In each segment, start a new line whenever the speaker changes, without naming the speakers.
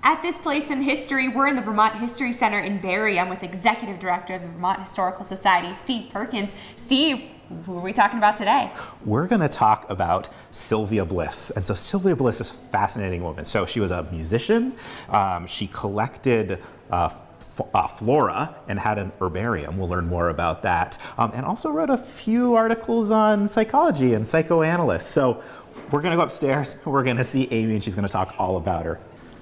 At this place in history, we're in the Vermont History Center in Barrie. I'm with Executive Director of the Vermont Historical Society, Steve Perkins. Steve, who are we talking about today?
We're going to talk about Sylvia Bliss. And so Sylvia Bliss is a fascinating woman. So she was a musician. She collected flora and had an herbarium. We'll learn more about that. And also wrote a few articles on psychology and psychoanalysts. So we're going to go upstairs. We're going to see Amy, and she's going to talk all about her.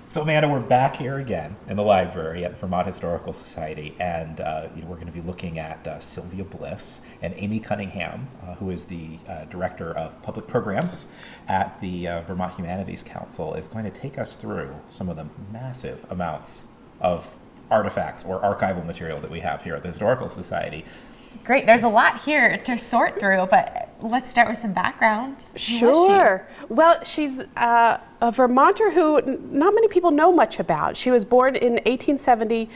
So Amanda, we're back here again in the library at the Vermont Historical Society, and we're going to be looking at Sylvia Bliss, and Amy Cunningham, who is the Director of Public Programs at the Vermont Humanities Council, is going to take us through some of the massive amounts of artifacts or archival material that we have here at the Historical Society.
Great, there's a lot here to sort through, but let's start with some background.
Sure. Well, she's a Vermonter who not many people know much about. She was born in 1870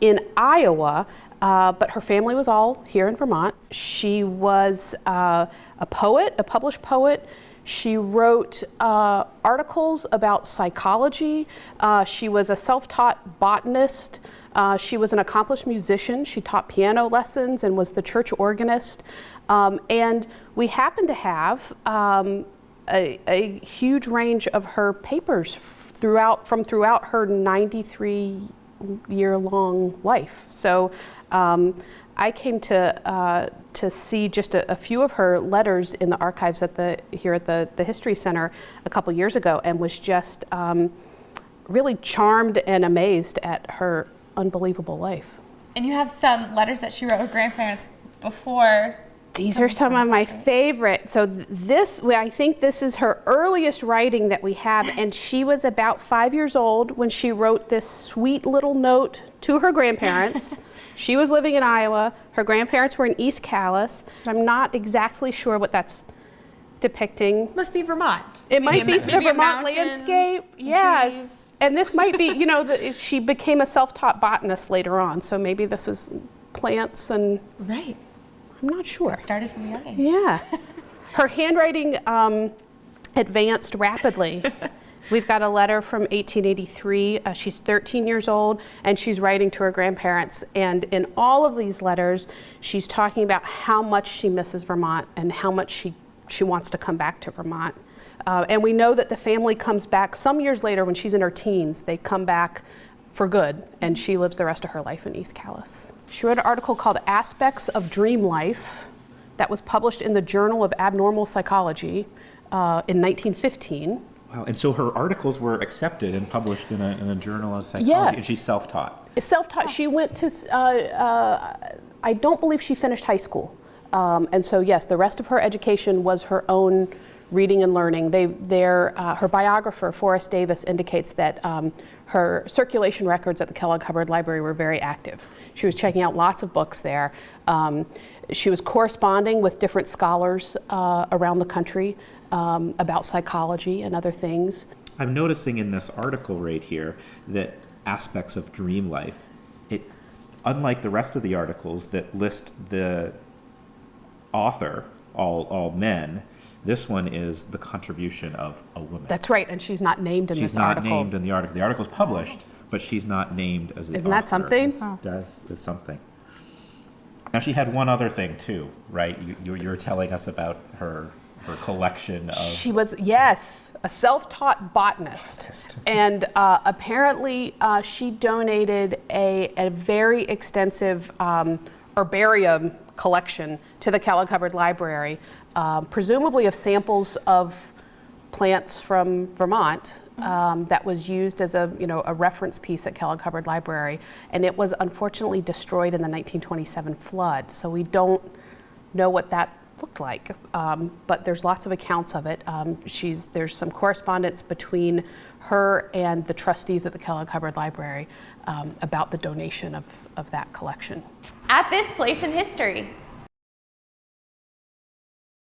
in Iowa, but her family was all here in Vermont. She was a poet, a published poet. She wrote articles about psychology. She was a self-taught botanist. She was an accomplished musician. She taught piano lessons and was the church organist. And we happen to have a huge range of her papers throughout her 93-year-long life. So I came to see just a few of her letters in the archives here at the History Center a couple years ago, and was just really charmed and amazed at her unbelievable life.
And you have some letters that she wrote her grandparents before.
These are some of my favorite. So I think this is her earliest writing that we have, and she was about 5 years old when she wrote this sweet little note to her grandparents. She was living in Iowa. Her grandparents were in East Calais. I'm not exactly sure what that's depicting.
Must be Vermont.
It might be the Vermont landscape. Yes.
Trees.
And this might be, she became a self-taught botanist later on, so maybe this is plants and...
Right.
I'm not sure.
It started from a young age.
Yeah. Her handwriting advanced rapidly. We've got a letter from 1883. She's 13 years old, and she's writing to her grandparents. And in all of these letters, she's talking about how much she misses Vermont and how much she wants to come back to Vermont. And we know that the family comes back some years later when she's in her teens. They come back for good, and she lives the rest of her life in East Calais. She wrote an article called Aspects of Dream Life that was published in the Journal of Abnormal Psychology in 1915.
Wow, and so her articles were accepted and published in a journal of psychology,
Yes.
And she's self-taught.
Self-taught. She went to, I don't believe she finished high school. And so yes, the rest of her education was her own reading and learning. Her biographer, Forrest Davis, indicates that her circulation records at the Kellogg Hubbard Library were very active. She was checking out lots of books there. She was corresponding with different scholars around the country about psychology and other things.
I'm noticing in this article right here that Aspects of Dream Life, unlike the rest of the articles that list the author, all men, this one is the contribution of a woman.
That's right, and she's not named in this article.
She's not named in the article. The article's published, but she's not named as the author.
Isn't that something?
It's something. Now, she had one other thing, too, right? You were telling us about her collection of...
She was, yes, a self-taught botanist. And apparently she donated a very extensive herbarium collection to the Kellogg Hubbard Library, presumably of samples of plants from Vermont that was used as a reference piece at Kellogg Hubbard Library, and it was unfortunately destroyed in the 1927 flood. So we don't know what that looked like, but there's lots of accounts of it. There's some correspondence between her and the trustees at the Kellogg Hubbard Library about the donation of that collection.
At this place in history.